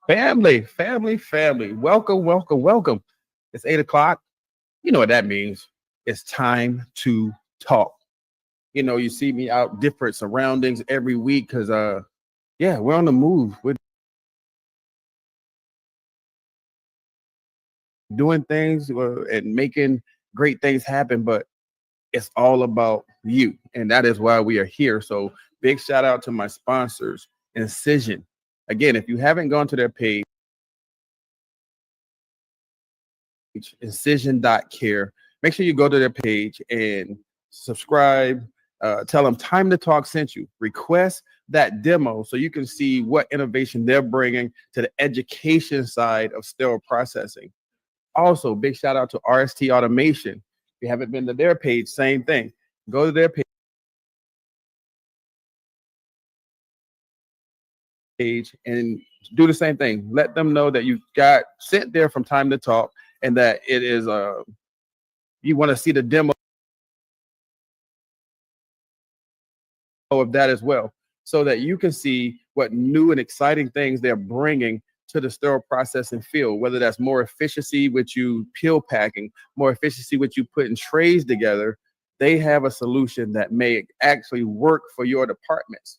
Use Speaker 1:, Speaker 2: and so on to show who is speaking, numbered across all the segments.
Speaker 1: Family. Welcome. It's 8 o'clock. You know what that means. It's time to talk. You know, you see me out different surroundings every week because we're on the move. We're doing things and making great things happen, but it's all about you. And that is why we are here. So big shout out to my sponsors, Incision. Again, if you haven't gone to their page, incision.care, make sure you go to their page and subscribe. Tell them Time to Talk sent you. Request that demo so you can see what innovation they're bringing to the education side of sterile processing. Also, big shout out to RST Automation. If you haven't been to their page, same thing. Go to their page and do the same thing. Let them know that you got sent there from Time to Talk and that it is you want to see the demo of that as well, so that you can see what new and exciting things they're bringing to the sterile processing field, whether that's more efficiency with you peel packing, more efficiency with you putting trays together. They have a solution that may actually work for your departments.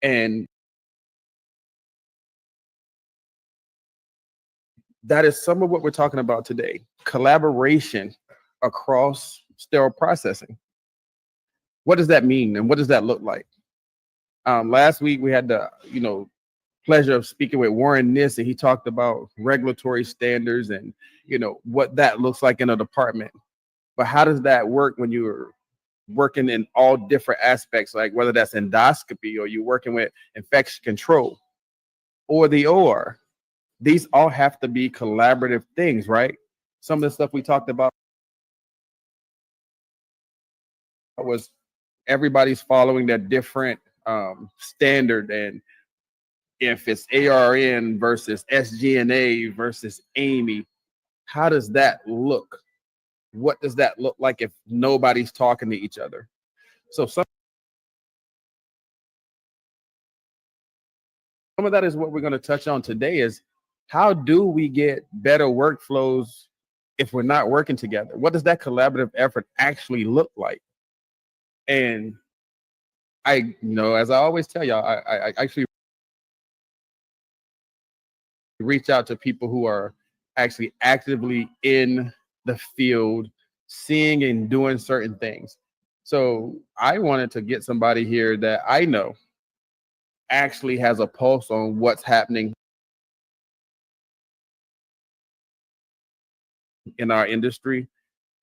Speaker 1: And that is some of what we're talking about today. Collaboration across sterile processing. What does that mean and what does that look like? Last week we had the pleasure of speaking with Warren Niss, and he talked about regulatory standards and what that looks like in a department. But how does that work when you're working in all different aspects, like whether that's endoscopy or you're working with infection control or the OR? These all have to be collaborative things, right? Some of the stuff we talked about was everybody's following their different standard, and if it's ARN versus SGNA versus AAMI, how does that look? What does that look like if nobody's talking to each other? So some of that is what we're going to touch on today, is how do we get better workflows if we're not working together? What does that collaborative effort actually look like? And as I always tell y'all, I actually reach out to people who are actually actively in the field, seeing and doing certain things. So I wanted to get somebody here that I know actually has a pulse on what's happening in our industry.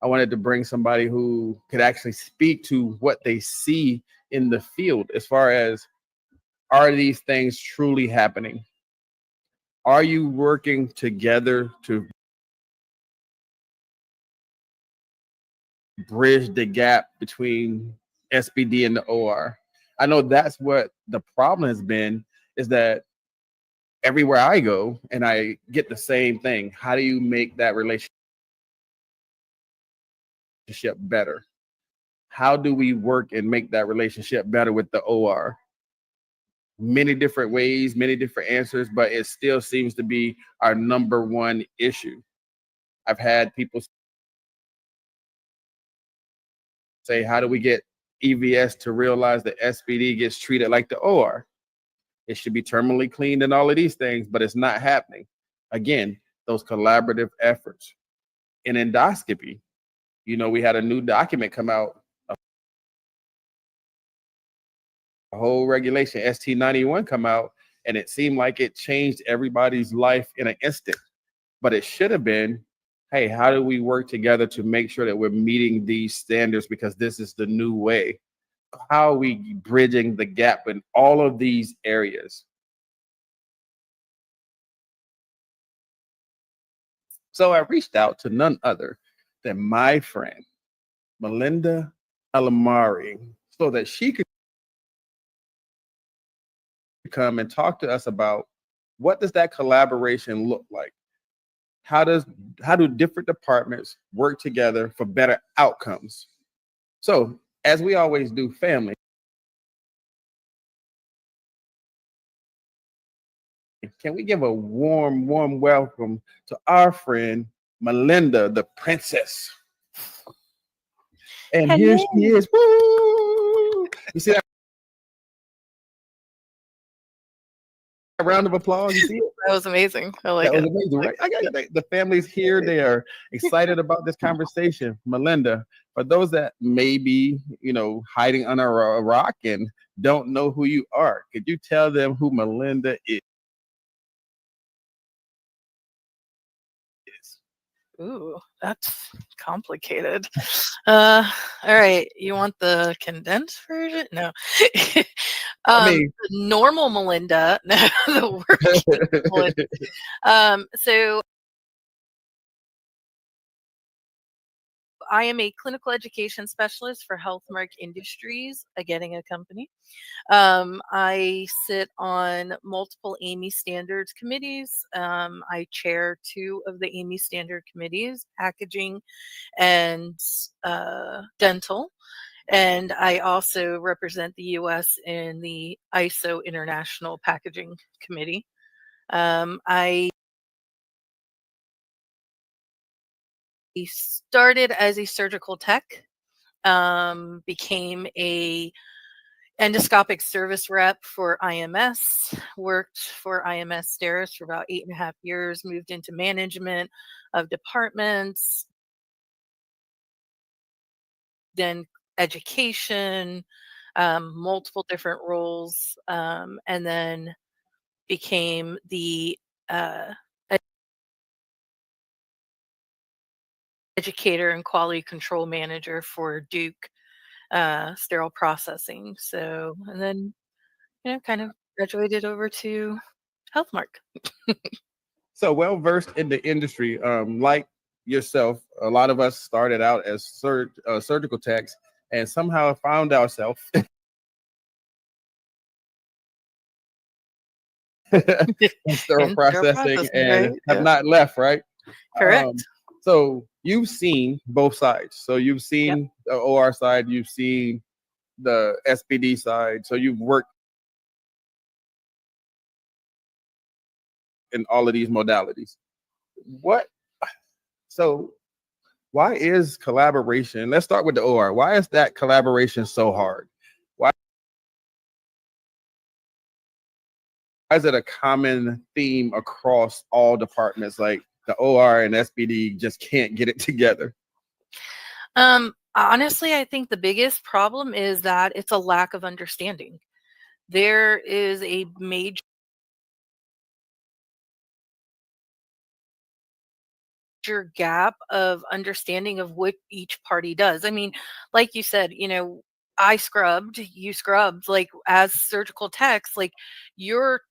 Speaker 1: I wanted to bring somebody who could actually speak to what they see in the field as far as, are these things truly happening? Are you working together to bridge the gap between SBD and the OR? I know that's what the problem has been, is that everywhere I go and I get the same thing. How do you make that relationship better? How do we work and make that relationship better with the OR? Many different ways, many different answers, but it still seems to be our number one issue. I've had people say, how do we get EVS to realize that SBD gets treated like the OR? It should be terminally cleaned and all of these things, but it's not happening. Again, those collaborative efforts. In endoscopy, we had a new document come out, a whole regulation, ST91 come out, and it seemed like it changed everybody's life in an instant. But it should have been, hey, how do we work together to make sure that we're meeting these standards, because this is the new way? How are we bridging the gap in all of these areas? So I reached out to none other than my friend, Melinda Alamari, so that she could come and talk to us about, what does that collaboration look like? How do different departments work together for better outcomes? So, as we always do, family, Can we give a warm, warm welcome to our friend Melinda, the princess? And here she is. Woo! You see that round of applause? You see it?
Speaker 2: That was amazing. I like
Speaker 1: That was
Speaker 2: it.
Speaker 1: amazing, right? The family's here. They are excited about this conversation. Melinda, for those that may be, hiding under a rock and don't know who you are, could you tell them who Melinda is?
Speaker 2: Ooh, that's complicated. All right. You want the condensed version? No. The normal Melinda. No, the working Melinda. So I am a clinical education specialist for Healthmark Industries, a Getting a company. I sit on multiple AAMI standards committees. I chair 2 of the AAMI standard committees, packaging and dental. And I also represent the U.S. in the ISO International Packaging Committee. I started as a surgical tech, became a endoscopic service rep for IMS, worked for IMS Steris for about 8.5 years, moved into management of departments, then education, multiple different roles, and then became the educator and quality control manager for Duke sterile processing. So, and then, kind of graduated over to Healthmark.
Speaker 1: So well versed in the industry, like yourself, a lot of us started out as surgical techs and somehow found ourselves in sterile processing and have not left, right?
Speaker 2: Correct.
Speaker 1: So you've seen both sides. So you've seen the OR side, you've seen the SPD side. So you've worked in all of these modalities. So why is collaboration? Let's start with the OR. Why is that collaboration so hard? Why is it a common theme across all departments? Like the OR and SPD just can't get it together.
Speaker 2: Honestly, I think the biggest problem is that it's a lack of understanding. There is a major gap of understanding of what each party does. I mean, like you said, I scrubbed, you scrubbed, like as surgical techs, like your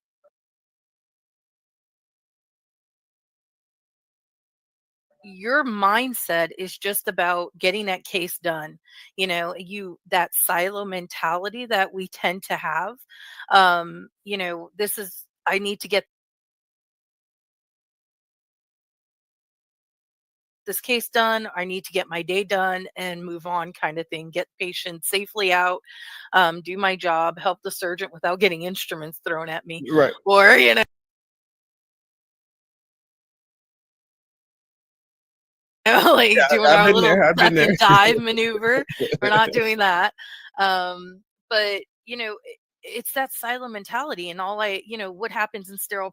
Speaker 2: mindset is just about getting that case done. That silo mentality that we tend to have. I need to get this case done. I need to get my day done and move on, kind of thing. Get patients safely out, do my job, help the surgeon without getting instruments thrown at me.
Speaker 1: Right.
Speaker 2: Or, doing our little duck and dive maneuver. We're not doing that. But, it's that silo mentality and what happens in sterile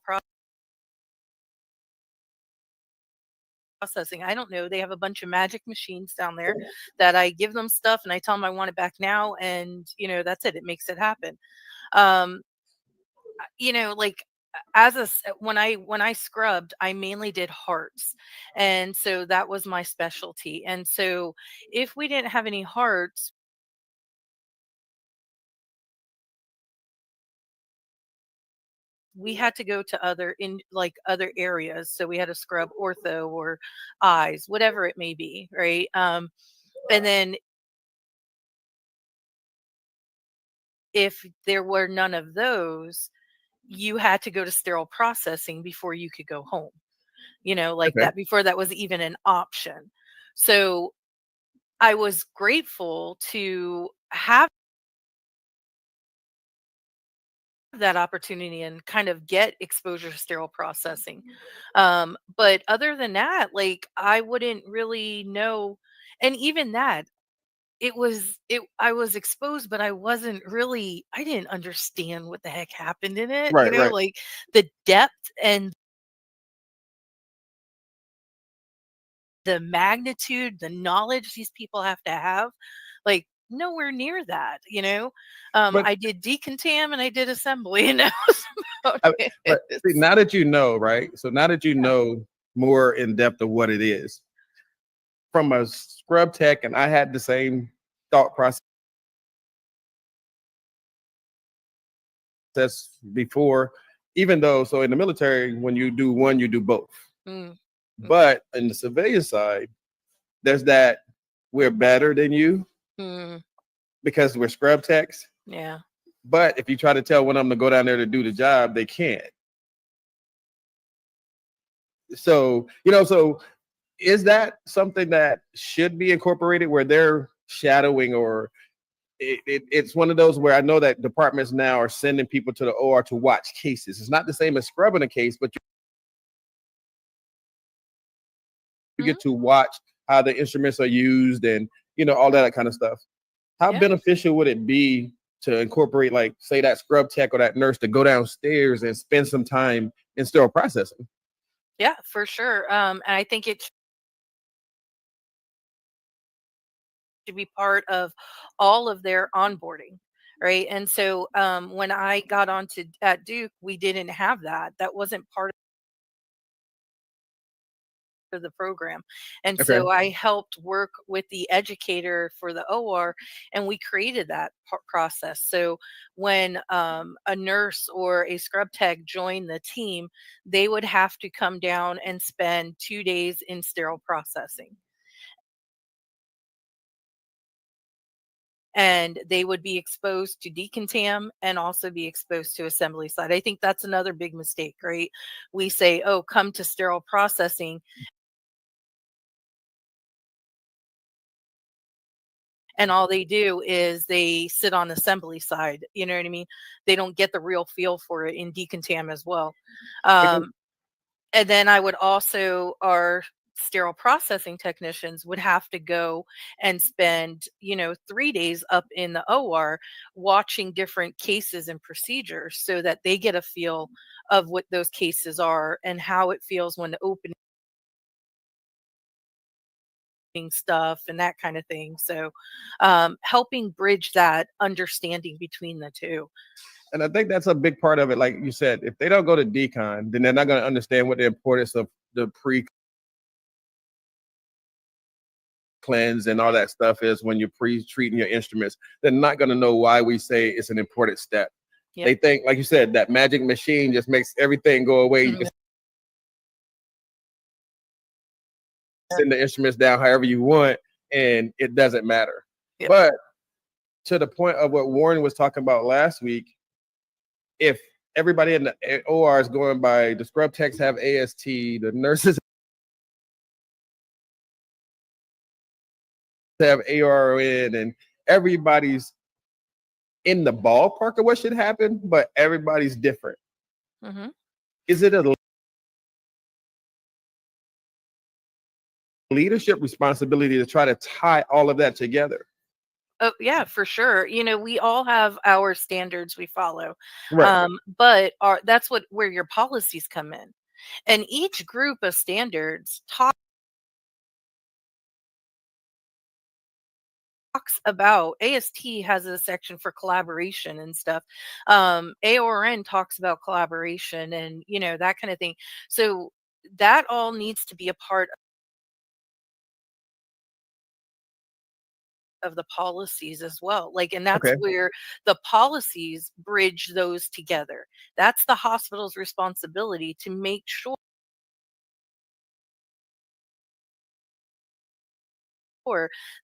Speaker 2: processing. I don't know. They have a bunch of magic machines down there that I give them stuff and I tell them I want it back now. And, that's it. It makes it happen. When I scrubbed, I mainly did hearts. And so that was my specialty. And so if we didn't have any hearts, we had to go to other areas. So we had to scrub ortho or eyes, whatever it may be. Right. And then if there were none of those, you had to go to sterile processing before you could go home, that, before that was even an option. So I was grateful to have that opportunity and kind of get exposure to sterile processing. But other than that, like I wouldn't really know. And even that, I was exposed, but I didn't understand what the heck happened in it,
Speaker 1: Right, right.
Speaker 2: like the depth and the magnitude, the knowledge these people have to have, like nowhere near that.
Speaker 1: But
Speaker 2: I did decontam and I did assembly, and that was about
Speaker 1: I,
Speaker 2: it.
Speaker 1: but see, now that you know, right? So now that you
Speaker 2: Yeah.
Speaker 1: know more in depth of what it is from a scrub tech, and I had the same thought process before, even though, so in the military, when you do one, you do both.
Speaker 2: Mm, mhm,
Speaker 1: But in the civilian side, there's that we're better than you
Speaker 2: mm,
Speaker 1: because we're scrub techs.
Speaker 2: yeah.
Speaker 1: But if you try to tell one of them to go down there to do the job, they can't. So, so is that something that should be incorporated where they're shadowing, or it's one of those where I know that departments now are sending people to the OR to watch cases. It's not the same as scrubbing a case, but you
Speaker 2: Mhm,
Speaker 1: get to watch how the instruments are used and all that kind of stuff. How
Speaker 2: yeah.
Speaker 1: beneficial would it be to incorporate, like, say, that scrub tech or that nurse to go downstairs and spend some time in sterile processing?
Speaker 2: Yeah, for sure. And I think it should be part of all of their onboarding, right? And so when I got onto at Duke, we didn't have that. That wasn't part of the program. And
Speaker 1: Okay.
Speaker 2: so I helped work with the educator for the OR, and we created that process. So when a nurse or a scrub tech joined the team, they would have to come down and spend 2 days in sterile processing. And they would be exposed to decontam and also be exposed to assembly side. I think that's another big mistake, right? We say, oh, come to sterile processing, and all they do is they sit on assembly side. You know what I mean? They don't get the real feel for it in decontam as well.
Speaker 1: Because
Speaker 2: Um, and then I would also, our sterile processing technicians would have to go and spend 3 days up in the OR watching different cases and procedures so that they get a feel of what those cases are and how it feels when opening stuff and that kind of thing. So helping bridge that understanding between the two.
Speaker 1: and I think that's a big part of it. Like you said, if they don't go to decon, then they're not going to understand what the importance of the pre cleanse and all that stuff is when you're pre-treating your instruments. They're not going to know why we say it's an important step.
Speaker 2: Yep.
Speaker 1: They think, like you said, that magic machine just makes everything go away. You can send the instruments down however you want, and it doesn't matter.
Speaker 2: Yep.
Speaker 1: But to the point of what Warren was talking about last week, if everybody in the OR is going by, the scrub techs have AST, the nurses have ARN, and everybody's in the ballpark of what should happen, but everybody's different.
Speaker 2: Hmm.
Speaker 1: Is it a leadership responsibility to try to tie all of that together?
Speaker 2: Oh, yeah, for sure. We all have our standards we follow.
Speaker 1: Right.
Speaker 2: But that's where your policies come in. And each group of standards talks about. AST has a section for collaboration and stuff. AORN talks about collaboration and that kind of thing. So that all needs to be a part of the policies as well. Like, and that's
Speaker 1: Okay.
Speaker 2: where the policies bridge those together. That's the hospital's responsibility to make sure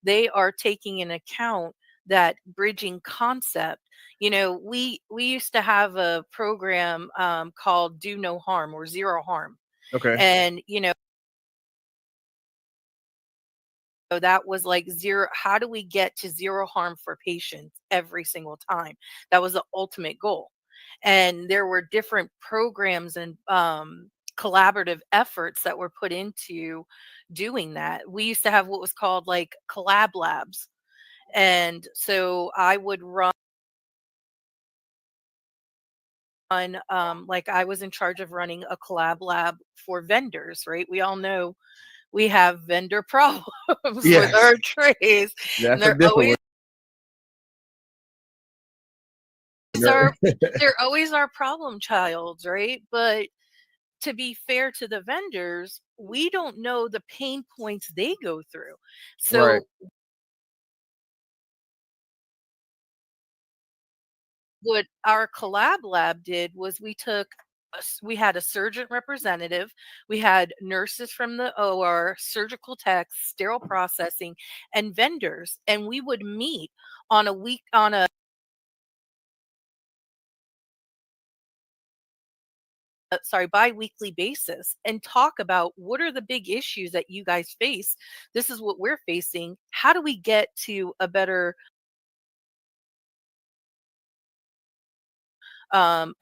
Speaker 2: they are taking in account that bridging concept. We used to have a program called Do No Harm or Zero Harm.
Speaker 1: Okay.
Speaker 2: And so that was like zero. How do we get to zero harm for patients every single time? That was the ultimate goal. And there were different programs and collaborative efforts that were put into doing that. We used to have what was called like collab labs. And so I would run like I was in charge of running a collab lab for vendors, right? We all know we have vendor problems with
Speaker 1: Yes,
Speaker 2: our trays, and
Speaker 1: that's a different one.
Speaker 2: they're always our problem childs, right? But to be fair to the vendors, we don't know the pain points they go through.
Speaker 1: Right.
Speaker 2: So what our collab lab did was we had a surgeon representative, we had nurses from the OR, surgical techs, sterile processing, and vendors, and we would meet on a bi-weekly basis and talk about what are the big issues that you guys face. This is what we're facing. How do we get to a better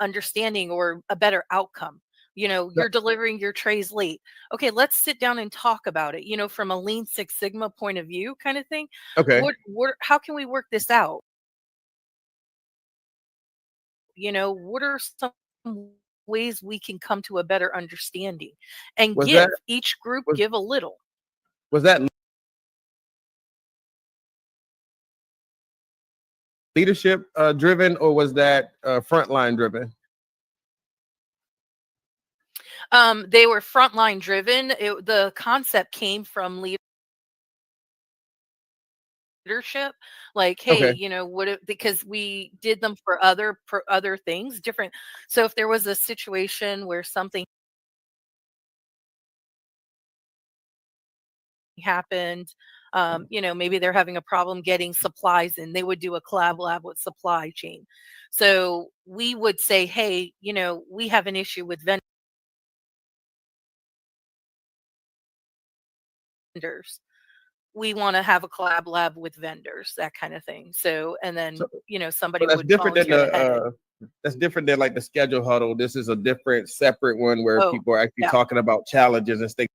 Speaker 2: understanding or a better outcome? You're delivering your trays late. Okay, let's sit down and talk about it, from a Lean Six Sigma point of view kind of thing.
Speaker 1: Okay.
Speaker 2: How can we work this out? What are some ways we can come to a better understanding and
Speaker 1: Was that
Speaker 2: each group
Speaker 1: was
Speaker 2: give a little.
Speaker 1: was that leadership driven, or was that frontline driven?
Speaker 2: They were frontline driven. The concept came from leadership, like, hey,
Speaker 1: Okay.
Speaker 2: because we did them for other things different. So if there was a situation where something happened, maybe they're having a problem getting supplies in, they would do a collab lab with supply chain. So we would say, hey, we have an issue with vendors. We want to have a collab lab with vendors, that kind of thing. So, and then,
Speaker 1: So,
Speaker 2: somebody
Speaker 1: that's
Speaker 2: would
Speaker 1: different than
Speaker 2: volunteer to head it.
Speaker 1: that's different than like the schedule huddle. This is a different, separate one where
Speaker 2: Oh,
Speaker 1: people are actually
Speaker 2: yeah.
Speaker 1: talking about challenges and things.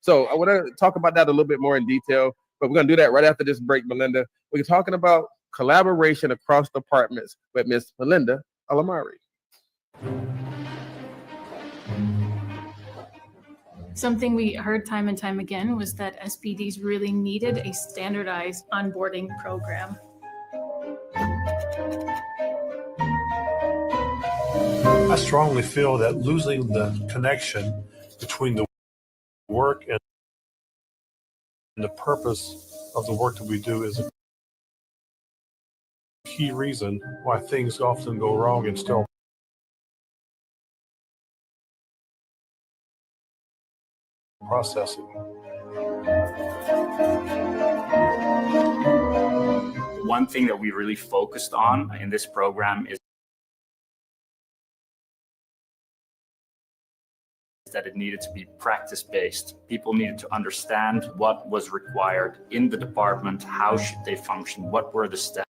Speaker 1: So I want to talk about that a little bit more in detail, but we're going to do that right after this break, Melinda. We're talking about collaboration across departments with Miss Melinda Alamari.
Speaker 3: Something we heard time and time again was that SPDs really needed a standardized onboarding program.
Speaker 4: I strongly feel that losing the connection between the work and the purpose of the work that we do is a key reason why things often go wrong in sterile processing.
Speaker 5: One thing that we really focused on in this program is that it needed to be practice-based. People needed to understand what was required in the department, how should they function, what were the steps.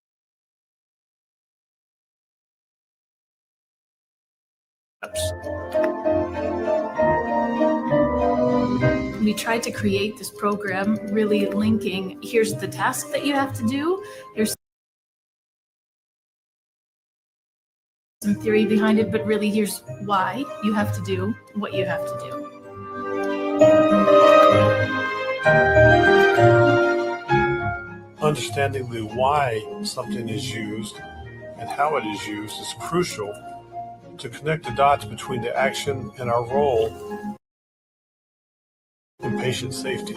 Speaker 3: We tried to create this program really linking, here's the task that you have to do, here's some theory behind it, but really here's why you have to do what you have to do.
Speaker 4: Understanding the why something is used and how it is used is crucial to connect the dots between the action and our role in patient safety.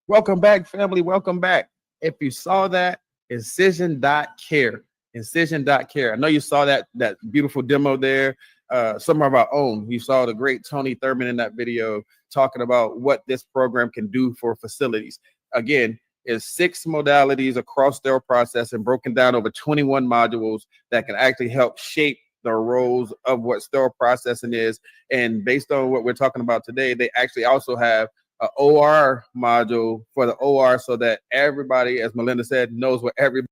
Speaker 1: Welcome back, family. Welcome back. If you saw that, incision.care. Incision.care. I know you saw that beautiful demo there. some of our own. You saw the great Tony Thurman in that video talking about what this program can do for facilities. Again, is 6 modalities across sterile processing broken down over 21 modules that can actually help shape the roles of what sterile processing is. And based on what we're talking about today, they actually also have an OR module for the OR so that everybody, as Melinda said, knows what everybody's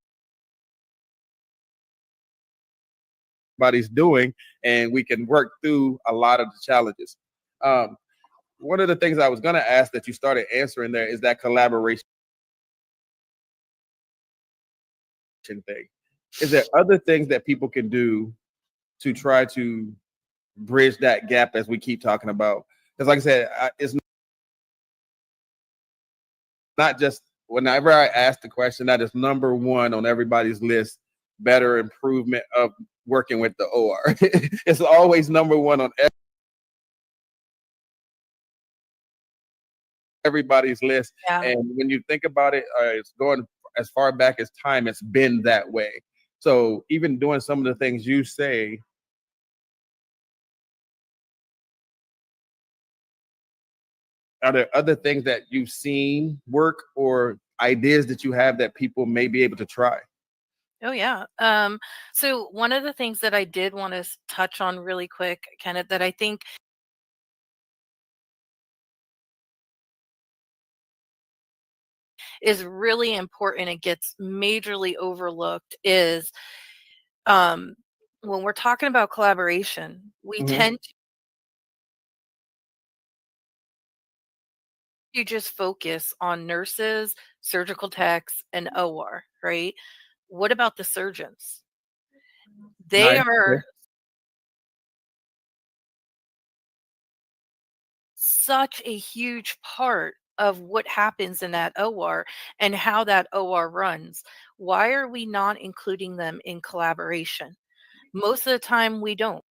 Speaker 1: doing, and we can work through a lot of the challenges. One of the things I was going to ask that you started answering there is that collaboration thing. Is there other things that people can do to try to bridge that gap as we keep talking about? Because like I said, it's not just whenever I ask the question, that is number one on everybody's list, better improvement of working with the OR. It's always number one on everybody's list.
Speaker 2: Yeah.
Speaker 1: And when you think about it, it's going as far back as time, it's been that way. So even doing some of the things you say, are there other things that you've seen work or ideas that you have that people may be able to try?
Speaker 2: Oh yeah. So one of the things that I did want to touch on really quick, Kenneth, that I think is really important and gets majorly overlooked is when we're talking about collaboration, we tend to just focus on nurses, surgical techs, and OR, right? What about the surgeons? They
Speaker 1: Nice.
Speaker 2: are such a huge part of what happens in that OR and how that OR runs. Why are we not including them in collaboration? Most of the time we don't.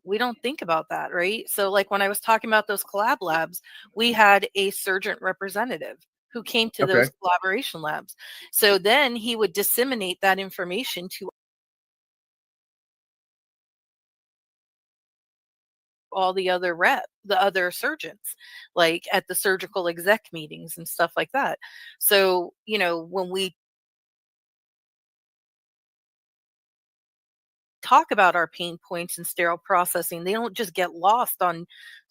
Speaker 2: We don't think about that, right? So like when I was talking about those collab labs, we had a surgeon representative who came to those collaboration labs. So then he would disseminate that information to all the other surgeons, like at the surgical exec meetings and stuff like that. So, you know, when we talk about our pain points in sterile processing, they don't just get lost on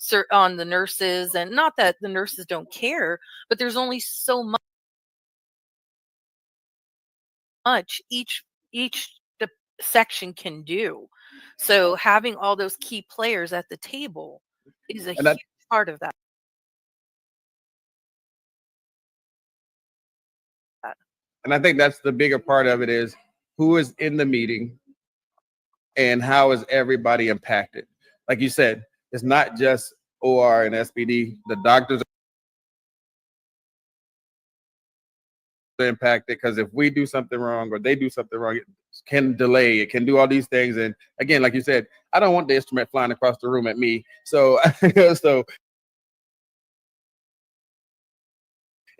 Speaker 2: the nurses, and not that the nurses don't care, but there's only so much each section can do. So having all those key players at the table is a huge part of that.
Speaker 1: And I think that's the bigger part of it is who is in the meeting and how is everybody impacted. Like you said, it's not just OR and SPD. The doctors are impacted because if we do something wrong or they do something wrong, it can delay, it can do all these things. And again, like you said, I don't want the instrument flying across the room at me. So, so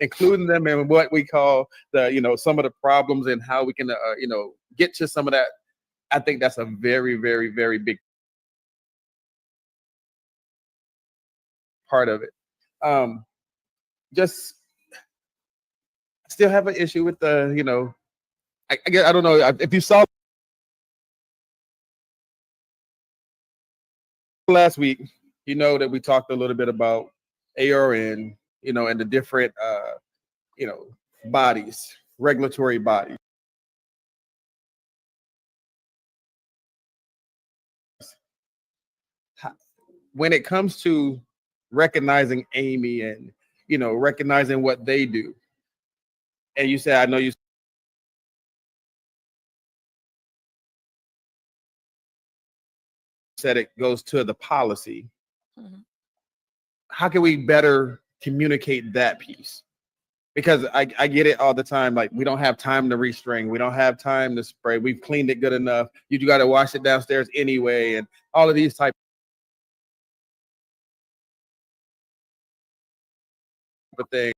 Speaker 1: including them in what we call the, some of the problems and how we can, get to some of that. I think that's a very, very, very big part of it. Just still have an issue with the, I don't know if you saw last week, that we talked a little bit about ARN, and the different, bodies, regulatory bodies. When it comes to recognizing AAMI and, recognizing what they do, and you said, I know you said it goes to the policy. How can we better communicate that piece? Because I get it all the time. Like, we don't have time to restring. We don't have time to spray. We've cleaned it good enough. You got to wash it downstairs anyway. And all of these type of things.